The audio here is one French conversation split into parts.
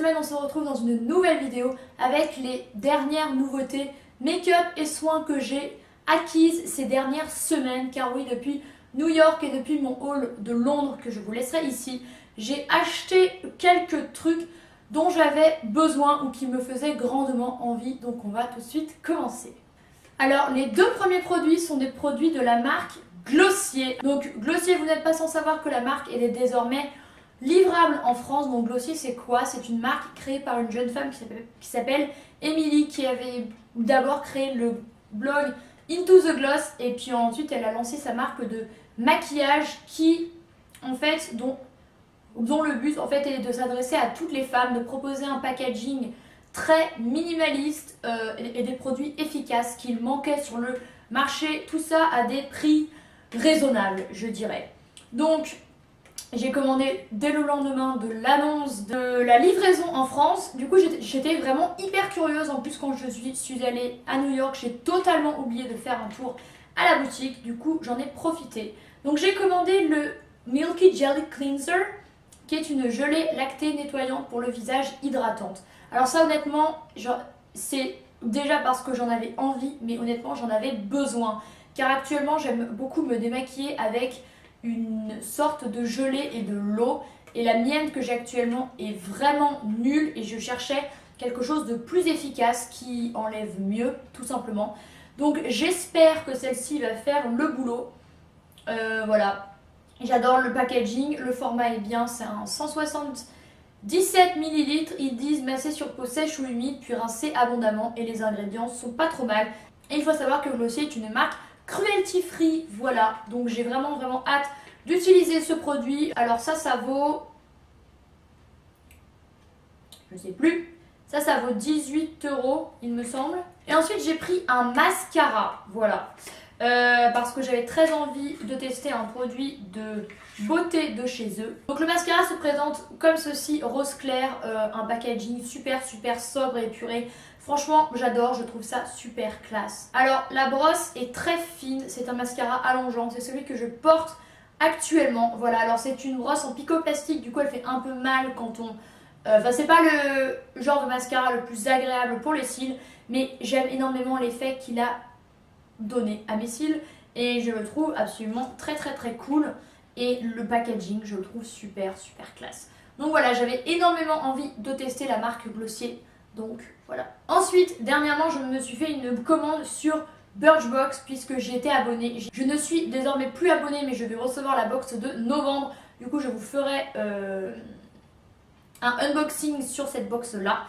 semaine on se retrouve dans une nouvelle vidéo avec les dernières nouveautés make-up et soins que j'ai acquises ces dernières semaines. Car oui, depuis New York et depuis mon haul de Londres que je vous laisserai ici, j'ai acheté quelques trucs dont j'avais besoin ou qui me faisaient grandement envie. Donc on va tout de suite commencer. Alors les deux premiers produits sont des produits de la marque Glossier. Donc Glossier, vous n'êtes pas sans savoir que la marque elle est désormais livrable en France. Donc Glossier c'est quoi? C'est une marque créée par une jeune femme qui s'appelle Emily, qui avait d'abord créé le blog Into the Gloss et puis ensuite elle a lancé sa marque de maquillage qui en fait dont le but en fait est de s'adresser à toutes les femmes, de proposer un packaging très minimaliste et des produits efficaces qu'il manquait sur le marché, tout ça à des prix raisonnables je dirais. Donc j'ai commandé dès le lendemain de l'annonce de la livraison en France. Du coup j'étais vraiment hyper curieuse. En plus quand je suis allée à New York, j'ai totalement oublié de faire un tour à la boutique. Du coup j'en ai profité. Donc j'ai commandé le Milky Jelly Cleanser, qui est une gelée lactée nettoyante pour le visage hydratante. Alors ça honnêtement, c'est déjà parce que j'en avais envie, mais honnêtement j'en avais besoin. Car actuellement j'aime beaucoup me démaquiller avec une sorte de gelée et de l'eau. Et la mienne que j'ai actuellement est vraiment nulle et je cherchais quelque chose de plus efficace qui enlève mieux tout simplement. Donc j'espère que celle-ci va faire le boulot. Voilà. J'adore le packaging, le format est bien, c'est un 177 ml, ils disent masser sur peau sèche ou humide puis rincer abondamment et les ingrédients sont pas trop mal. Et il faut savoir que Glossier est une marque cruelty free, voilà, donc j'ai vraiment hâte d'utiliser ce produit. Alors ça vaut, je sais plus, ça vaut 18 € il me semble. Et ensuite j'ai pris un mascara, voilà. Parce que j'avais très envie de tester un produit de beauté de chez eux. Donc le mascara se présente comme ceci, rose clair, un packaging super sobre et épuré. Franchement j'adore, je trouve ça super classe. Alors la brosse est très fine, c'est un mascara allongeant, c'est celui que je porte actuellement. Voilà, alors c'est une brosse en picoplastique, du coup elle fait un peu mal quand on... Enfin c'est pas le genre de mascara le plus agréable pour les cils, mais j'aime énormément l'effet qu'il a donné à mes cils et je le trouve absolument très cool. Et le packaging je le trouve super classe. Donc voilà, j'avais énormément envie de tester la marque Glossier, donc voilà. Ensuite dernièrement je me suis fait une commande sur Birchbox puisque j'ai été abonnée. Je ne suis désormais plus abonnée mais je vais recevoir la box de novembre. Du coup je vous ferai un unboxing sur cette box là.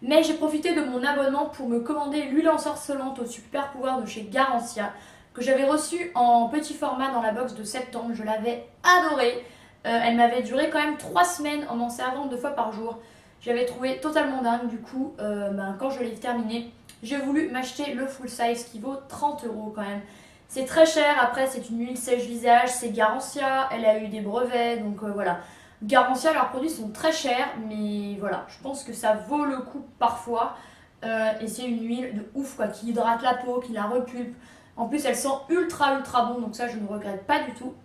Mais j'ai profité de mon abonnement pour me commander l'huile ensorcelante au super pouvoir de chez Garancia, que j'avais reçue en petit format dans la box de septembre. Je l'avais adorée. Elle m'avait duré quand même 3 semaines en m'en servant 2 fois par jour. J'avais trouvé totalement dingue. Du coup, quand je l'ai terminé, j'ai voulu m'acheter le full size qui vaut 30 € quand même. C'est très cher. Après, c'est une huile sèche visage. C'est Garancia. Elle a eu des brevets. Donc voilà. Garancia, leurs produits sont très chers, mais voilà, je pense que ça vaut le coup parfois. Et c'est une huile de ouf quoi, qui hydrate la peau, qui la repulpe. En plus, elle sent ultra bon, donc ça je ne regrette pas du tout.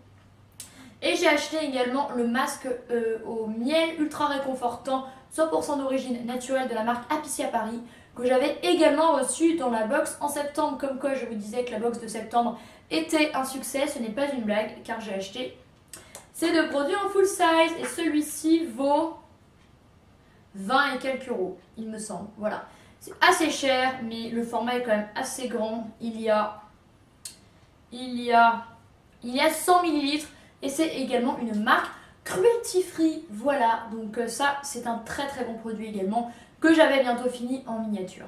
Et j'ai acheté également le masque au miel ultra réconfortant, 100% d'origine naturelle de la marque Apiccia Paris, que j'avais également reçu dans la box en septembre. Comme quoi, je vous disais que la box de septembre était un succès, ce n'est pas une blague, car j'ai acheté ces 2 produits en full size et celui-ci vaut 20 et quelques euros, il me semble. Voilà, c'est assez cher, mais le format est quand même assez grand. Il y a 100 ml et c'est également une marque cruelty free. Voilà, donc ça c'est un très bon produit également que j'avais bientôt fini en miniature.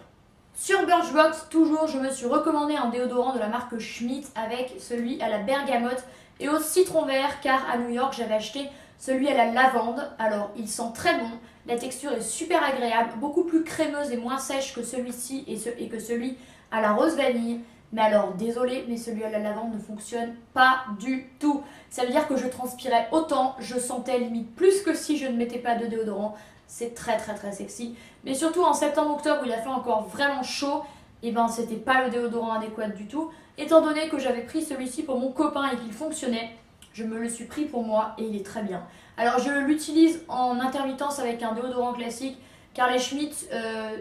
Sur Birchbox, toujours, je me suis recommandé un déodorant de la marque Schmitt avec celui à la bergamote et au citron vert, car à New York j'avais acheté celui à la lavande. Alors il sent très bon, la texture est super agréable, beaucoup plus crémeuse et moins sèche que celui-ci et que celui à la rose vanille. Mais alors désolé, mais celui à la lavande ne fonctionne pas du tout. Ça veut dire que je transpirais autant, je sentais limite plus que si je ne mettais pas de déodorant. C'est très sexy. Mais surtout en septembre-octobre où il a fait encore vraiment chaud, et ben c'était pas le déodorant adéquat du tout. Étant donné que j'avais pris celui-ci pour mon copain et qu'il fonctionnait, je me le suis pris pour moi et il est très bien. Alors je l'utilise en intermittence avec un déodorant classique, car les Schmitt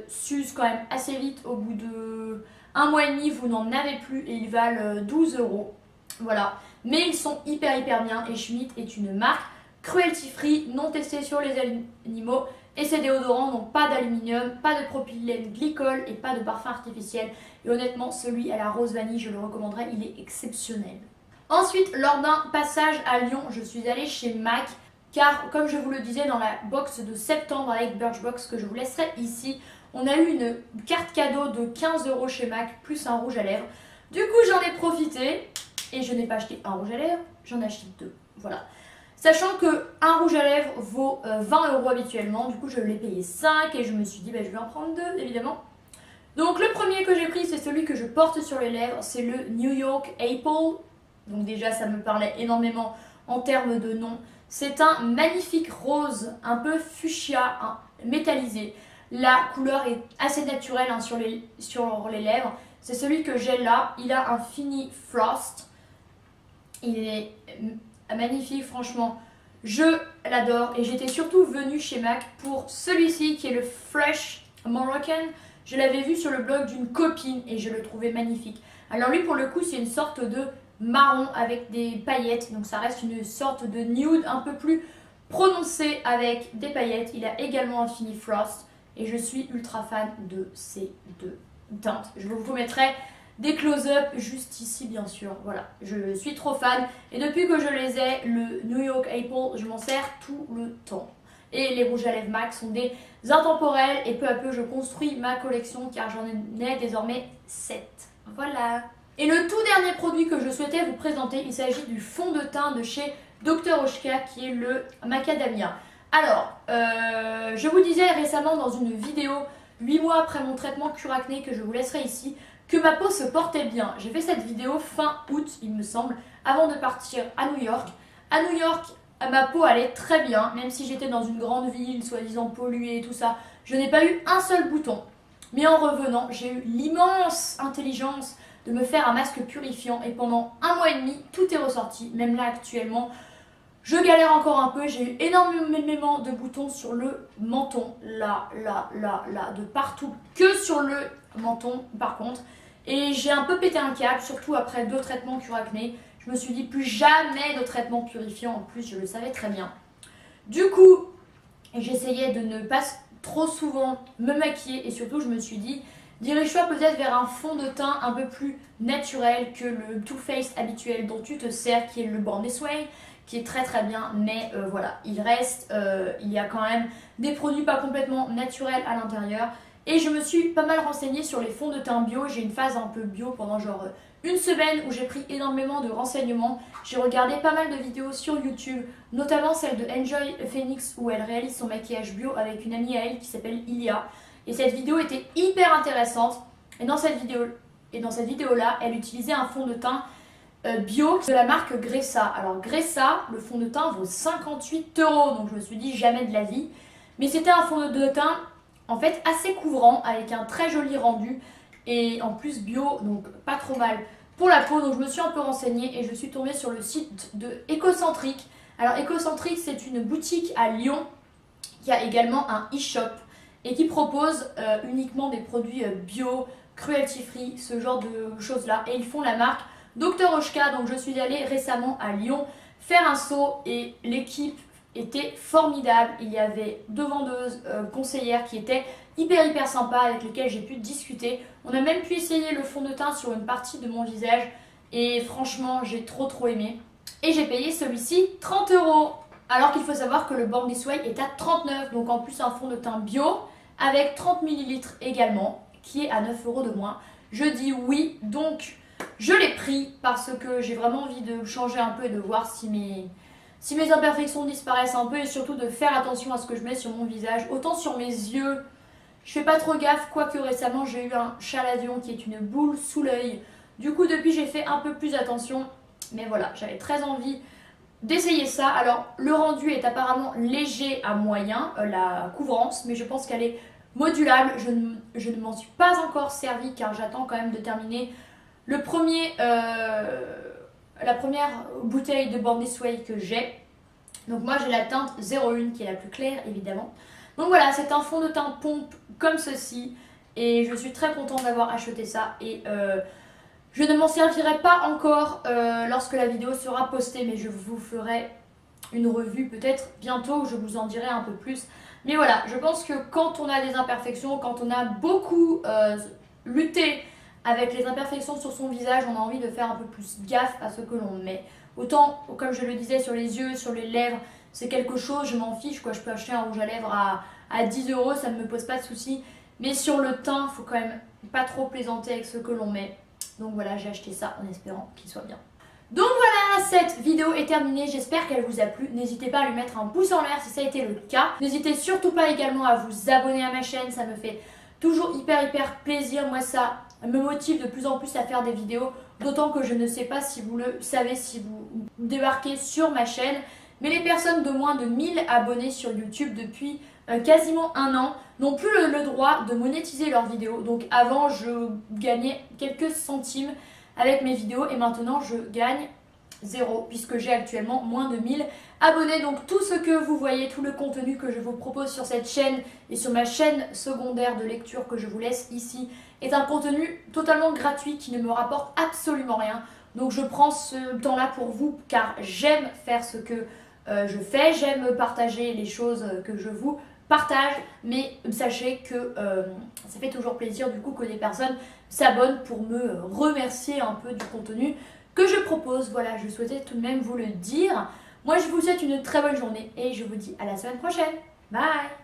s'usent quand même assez vite. Au bout de 1 mois et demi, vous n'en avez plus et ils valent 12 euros. Voilà, mais ils sont hyper bien et Schmitt est une marque cruelty free, non testée sur les animaux et c'est déodorant, donc pas d'aluminium, pas de propylène glycol et pas de parfum artificiel. Et honnêtement, celui à la rose vanille, je le recommanderais, il est exceptionnel. Ensuite, lors d'un passage à Lyon, je suis allée chez MAC car comme je vous le disais dans la box de septembre avec Birchbox que je vous laisserai ici, on a eu une carte cadeau de 15 euros chez MAC plus un rouge à lèvres. Du coup, j'en ai profité et je n'ai pas acheté un rouge à lèvres, j'en ai acheté 2. Voilà. Sachant qu'un rouge à lèvres vaut 20 euros habituellement, du coup je l'ai payé 5 et je me suis dit je vais en prendre 2 évidemment. Donc le premier que j'ai pris c'est celui que je porte sur les lèvres, c'est le New York Apple. Donc déjà ça me parlait énormément en termes de nom. C'est un magnifique rose, un peu fuchsia, métallisé. La couleur est assez naturelle sur les lèvres. C'est celui que j'ai là, il a un fini frost. Il est magnifique, franchement, je l'adore et j'étais surtout venue chez MAC pour celui-ci qui est le Fresh Moroccan. Je l'avais vu sur le blog d'une copine et je le trouvais magnifique. Alors lui pour le coup c'est une sorte de marron avec des paillettes, donc ça reste une sorte de nude un peu plus prononcé avec des paillettes. Il a également un fini frost et je suis ultra fan de ces deux teintes. Je vous mettrai des close-up juste ici bien sûr, voilà, je suis trop fan et depuis que je les ai, le New York Apple, je m'en sers tout le temps. Et les rouges à lèvres MAC sont des intemporels et peu à peu je construis ma collection car j'en ai désormais 7. Voilà. Et le tout dernier produit que je souhaitais vous présenter, il s'agit du fond de teint de chez Dr. Oshka qui est le Macadamia. Alors, je vous disais récemment dans une vidéo, 8 mois après mon traitement cure acné que je vous laisserai ici, que ma peau se portait bien. J'ai fait cette vidéo fin août, il me semble, avant de partir à New York. À New York, ma peau allait très bien, même si j'étais dans une grande ville, soi-disant polluée et tout ça. Je n'ai pas eu un seul bouton. Mais en revenant, j'ai eu l'immense intelligence de me faire un masque purifiant et pendant 1 mois et demi, tout est ressorti. Même là, actuellement, je galère encore un peu. J'ai eu énormément de boutons sur le menton. Là, de partout. Que sur le menton, par contre. Et j'ai un peu pété un câble, surtout après 2 traitements cure acné. Je me suis dit plus jamais de traitement purifiant. En plus, je le savais très bien. Du coup, j'essayais de ne pas trop souvent me maquiller. Et surtout, je me suis dit, dirige-toi peut-être vers un fond de teint un peu plus naturel que le Too Faced habituel dont tu te sers, qui est le Born This Way, qui est très bien. Mais voilà, il y a quand même des produits pas complètement naturels à l'intérieur. Et je me suis pas mal renseignée sur les fonds de teint bio. J'ai une phase un peu bio pendant genre 1 semaine où j'ai pris énormément de renseignements. J'ai regardé pas mal de vidéos sur YouTube, notamment celle de Enjoy Phoenix où elle réalise son maquillage bio avec une amie à elle qui s'appelle Ilia. Et cette vidéo était hyper intéressante. Et dans cette vidéo-là, elle utilisait un fond de teint bio de la marque Gressa. Alors Gressa, le fond de teint vaut 58 €, donc je me suis dit jamais de la vie. Mais c'était un fond de teint en fait assez couvrant avec un très joli rendu et en plus bio, donc pas trop mal pour la peau. Donc je me suis un peu renseignée et je suis tombée sur le site de Ecocentric. Alors Ecocentric, c'est une boutique à Lyon qui a également un e-shop et qui propose uniquement des produits bio, cruelty free, ce genre de choses là. Et ils font la marque Dr. Oshka. Donc je suis allée récemment à Lyon faire un saut et l'équipe était formidable. Il y avait 2 vendeuses conseillères qui étaient hyper sympas avec lesquelles j'ai pu discuter. On a même pu essayer le fond de teint sur une partie de mon visage et franchement j'ai trop aimé. Et j'ai payé celui-ci 30 €. Alors qu'il faut savoir que le Born This Way est à 39 €, donc en plus un fond de teint bio avec 30 ml également qui est à 9 € de moins. Je dis oui, donc je l'ai pris parce que j'ai vraiment envie de changer un peu et de voir si mes imperfections disparaissent un peu et surtout de faire attention à ce que je mets sur mon visage. Autant sur mes yeux, je fais pas trop gaffe, quoique récemment j'ai eu un chalazion qui est une boule sous l'œil. Du coup depuis j'ai fait un peu plus attention, mais voilà, j'avais très envie d'essayer ça. Alors le rendu est apparemment léger à moyen, la couvrance, mais je pense qu'elle est modulable. Je ne m'en suis pas encore servi car j'attends quand même de terminer la première bouteille de Born This Way que j'ai. Donc moi j'ai la teinte 01 qui est la plus claire évidemment. Donc voilà, c'est un fond de teint pompe comme ceci. Et je suis très contente d'avoir acheté ça. Et je ne m'en servirai pas encore lorsque la vidéo sera postée. Mais je vous ferai une revue peut-être bientôt où je vous en dirai un peu plus. Mais voilà, je pense que quand on a des imperfections, quand on a beaucoup lutté avec les imperfections sur son visage, on a envie de faire un peu plus gaffe à ce que l'on met. Autant, comme je le disais, sur les yeux, sur les lèvres, c'est quelque chose, je m'en fiche, quoi. Je peux acheter un rouge à lèvres à 10 €, ça ne me pose pas de soucis. Mais sur le teint, il faut quand même pas trop plaisanter avec ce que l'on met. Donc voilà, j'ai acheté ça en espérant qu'il soit bien. Donc voilà, cette vidéo est terminée, j'espère qu'elle vous a plu. N'hésitez pas à lui mettre un pouce en l'air si ça a été le cas. N'hésitez surtout pas également à vous abonner à ma chaîne, ça me fait toujours hyper plaisir. Moi ça me motive de plus en plus à faire des vidéos, d'autant que je ne sais pas si vous le savez, si vous débarquez sur ma chaîne. Mais les personnes de moins de 1000 abonnés sur YouTube depuis quasiment un an n'ont plus le droit de monétiser leurs vidéos. Donc avant je gagnais quelques centimes avec mes vidéos et maintenant je gagne 0 puisque j'ai actuellement moins de 1000 abonnés. Donc tout ce que vous voyez, tout le contenu que je vous propose sur cette chaîne et sur ma chaîne secondaire de lecture que je vous laisse ici est un contenu totalement gratuit qui ne me rapporte absolument rien. Donc je prends ce temps-là pour vous car j'aime faire ce que je fais, j'aime partager les choses que je vous partage, mais sachez que ça fait toujours plaisir du coup que des personnes s'abonnent pour me remercier un peu du contenu que je propose. Voilà, je souhaitais tout de même vous le dire. Moi je vous souhaite une très bonne journée et je vous dis à la semaine prochaine. Bye!